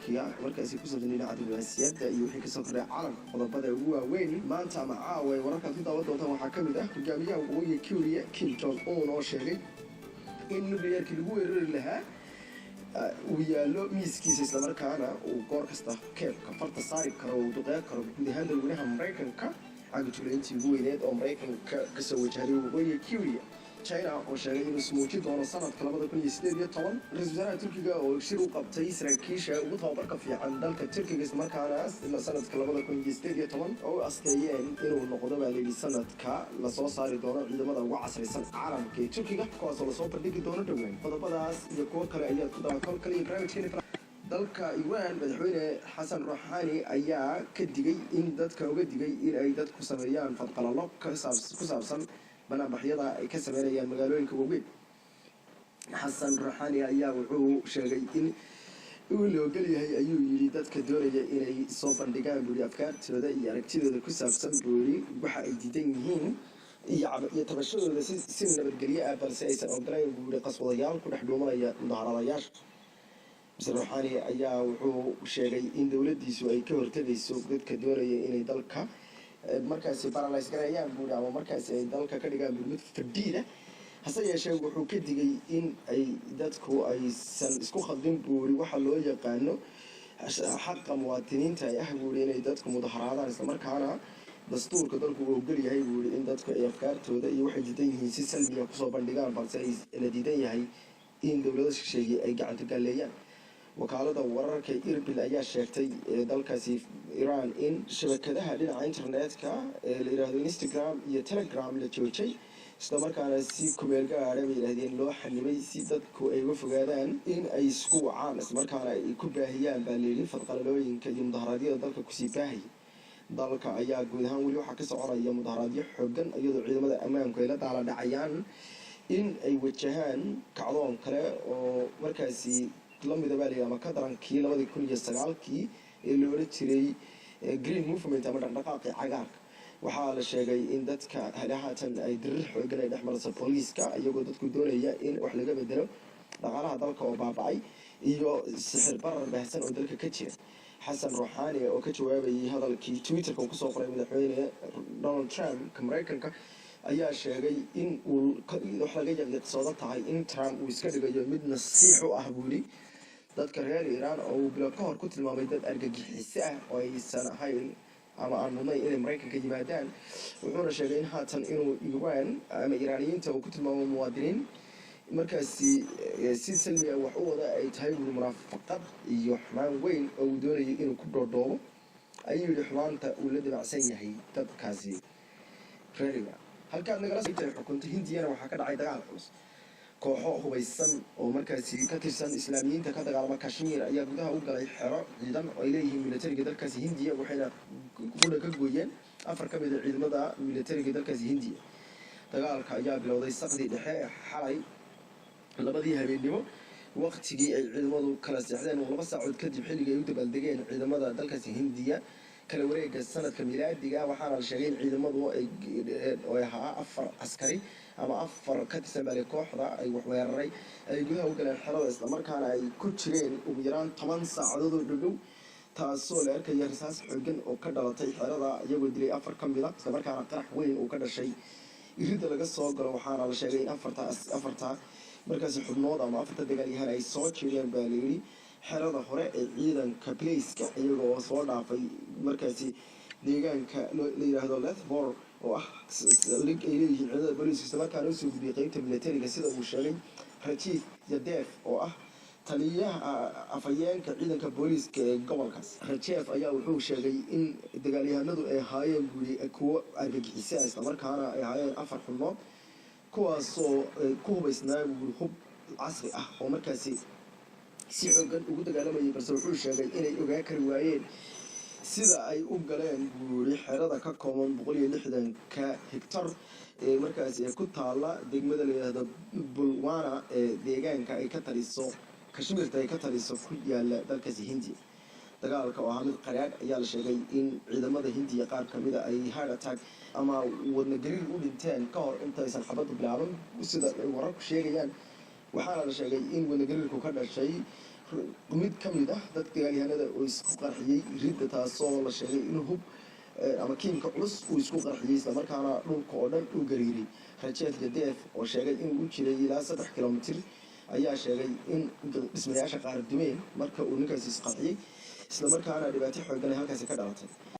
Turkiga markaasi ku saabsan dhinaca diblomaasiyadda iyo wixii ka soo kordhay caalamka qodobada ugu waaweyn maanta ama caawa wararka ku daawan doontaan waxaa ka mid ah hogaamiyaha waqooyiga Korea Kim Jong Un oo sheegay in nuclearkii lagu weerari lahaa uu yaallo miiskiisa islamarkaana uu goor kasta keebka farta saari karo uu duqeyn karo guud ahaan dalweynaha Maraykanka cagajulayntii ugu weyneed oo Maraykanka kasoo wajahday waqooyiga Korea China oo sheegay inuu smuujin doono sanadka 2018 ra-iisul wasaaraha Turkiga oo shir u qabtay saraakiisha ugu tababarka fiican dalka Turkiga islamarkaana sanadka 2018 oo asteeyeen inuu noqdo baalidi sanadka la soo saari doono ciidamada ugu casrisan caalamka ee Turkiga kuwaasoo lasoo bandhigi doono dhowaan qodobadaas iyo kuwo kale ayaad ku daawan kale iyo barnaamijkeena dalka Iran madaxweyne Xasan Rouhani ayaa ka digay in dadka uga digay in ay dadku sameeyaan fadqalalo ku saabsan banaanbaxyada ay ka sameynayaan magaalooyinka waaweyn Xasan Rouhani ayaa wuxuu sheegay in uu la ogol yahay ayuu yiri dadka doonaya inay soo bandhigaan buri afkaartooda iyo aragtidooda ku saabsan buri waxa ay diidan yihiin iyo tabashadooda si nabadgelyo ah balse aysan ogolayn buri qaswadayaal ku dhex dhuumanaya mudaharadayaasha Rouhani ayaa wuxuu sheegay in dawladdiisu ay ka hortagayso dadka doonaya inay dalka markaasi paralyze gareeyaan buuri ama markaasi ay dalka ka dhigaan mid fadhiida hase yeeshee wuxuu ka digay in ay dadku aysan isku khaldin buuri waxa loo yaqaano xaqa muwaadiniinta ay buuri inay dadku mudaharaadaan islamarkaana dastuurka dalku uu ogol yahay buuri in dadku ay afkaartooda iyo waxay diidan yihiin si salmiya kusoo bandhigaan balse ay la diidan yahay in dowladda shisheeye ay gacanta gaaleeyaan wakaalada wararka Irbil ayaa sheegtay dalkaasi Iran in shabakadaha dhinaca internetka ee la yiraahdo Instagram iyo Telegram la joojay isla markaana si kumeel gaar ah yiraahdeen loo xanibay si dadku ay uga fogaadaan in ay isku wacaan isla markaana ay ku baahiyaan baalili fadqalalooyinka iyo mudaharaadyada dalka ku sii baahay dalka ayaa guud ahaan weli waxa ka soconaya mudaharaadyo xooggan iyadoo ciidamada ammaanku ay la daala dhacayaan in ay wajahaan kacdoon kale oo markaasi lamida baa ama ka darankii 2009kii ee loo oran jiray green movement ama dhaqdhaqaaqi cagaarka waxaa la sheegay in dadka haatan ay dirir xoogan ay dhexmarayso booliiska iyagoo dadku doonaya in wax laga bedelo dhaqaalaha dalka oo baabacay iyo sixir barar baahsan oo dalka ka jira Xasan Rouhani oo ka jawaabayay hadalkii Twitter-ka uu ku soo qoray madaxweyne Donald Trump Maraykanka ayaa sheegay in uu wax laga yaqaan tahay in Trump uu iska dhigayo mid nasiix u ah buuli dadka reer Iran oo uu bilo ka hor ku tilmaamay dad argagixis ah oo aysan ahayn ama aan mudnay inay Maraykanka yimaadaan wuxuuna sheegay in haatan inuu Iran ama Iraaniyiinta uu ku tilmaamo muwaadiniin markaasi si salmi ah wax u wada ay tahay munaafaqad iyo xumaan weyn oo uu doonayay inuu ku dhoodhoobo ayuu yiri xumaanta uu la dabacsan yahay dadkaasi reer Iran halka nagala soo xukunta Hindiyana waxa ka dhacay dagaal culus kooxo hubaysan oo markaasi ka tirsan islaamiyiinta ka dagaalama Kashmir ayaa gudaha u galay xero ciidan oo ay leeyihiin militariga dalkaasi Hindiya waxayna gudaha ka gooyeen afar ka mid ah ciidamada militariga dalkaasi Hindiya dagaalka ayaa bilowday saqdi dhexe xalay labadii habeenimo waqtigii ay ciidamadu kala seexdeen 2 saacadood kadib xilligii ay u dabaaldegeen ciidamada dalkaasi Hindiya kala wareegga sanadka milaadiga waxaana la sheegay in ciidamadu ay ahaa 4 askari ama 4 ka tirsan baa kooxda ay wax weeraray ay gudaha u galeen xerada isla markaana ay ku jireen ugu yaraan 10 saacadood oo dhow taasoo la arkay rasaas xooggan oo ka dhalatay xerada iyagoo dilay 4 ka mid ah isla markaana qarax weyn oo ka dhashay irida laga soo galo waxaana la sheegay in afarta markaas xubnood ama 4 dagaalyahan ay soo jeedeen baa la yiri xerada hore ee ciidanka police-ka iyagoo soo dhaafay markaasi deegaanka la yiraahdo Lethbor oo ah lig ay leeyihiin ciidamada booliiska isla markaana u soo gudbiyay qaybta militariga sida uu sheegay Rajiv Yadev oo ah taliyaha afayeenka ciidanka booliiska ee gobolkaas Rajiv ayaa wuxuu sheegay in dagaalyahanadu ay haayeen guri kuwa argagixisay isla markaana ay haayeen 4 xubnood kuwaasoo ku hubaysnaa hub casri ah oo markaasi si xooggan ugu dagaalamayay balse wuxuu sheegay inay ogaan kari waayeen sida ay u galeen buuri xerada ka kooban 160 hektar ee markaasi ku taala degmada la yiraahdo Pulwana ee deegaanka ay ka taliso Kashmirta ay ka taliso ku yaala dalkaasi Hindiya dagaalka oo mid qaraad ayaa la sheegay in ciidamada Hindiya qaar kamid ah ay heart attack ama wadna gariir u dhinteen ka hor intaysan xabad bilaaban sida ay wararku sheegayaan waxaana la sheegay in wadna gariirku ka dhashay mid ka mid ah dadka dagaalyahanada oo isku qarxiyey ridda taasoo la sheegay inuu hub ama kiimka culus uu isku qarxiyey islamarkaana dhulka oo dhan uu gariiray rajeed gadeef oo sheegay inuu u jiray ilaa 3 kilomitir ayaa sheegay in dhismayaasha qaar dumeen marka uu ninkaasi isqarxiyey islamarkaana dhibaato xooggan halkaasi ka dhalatay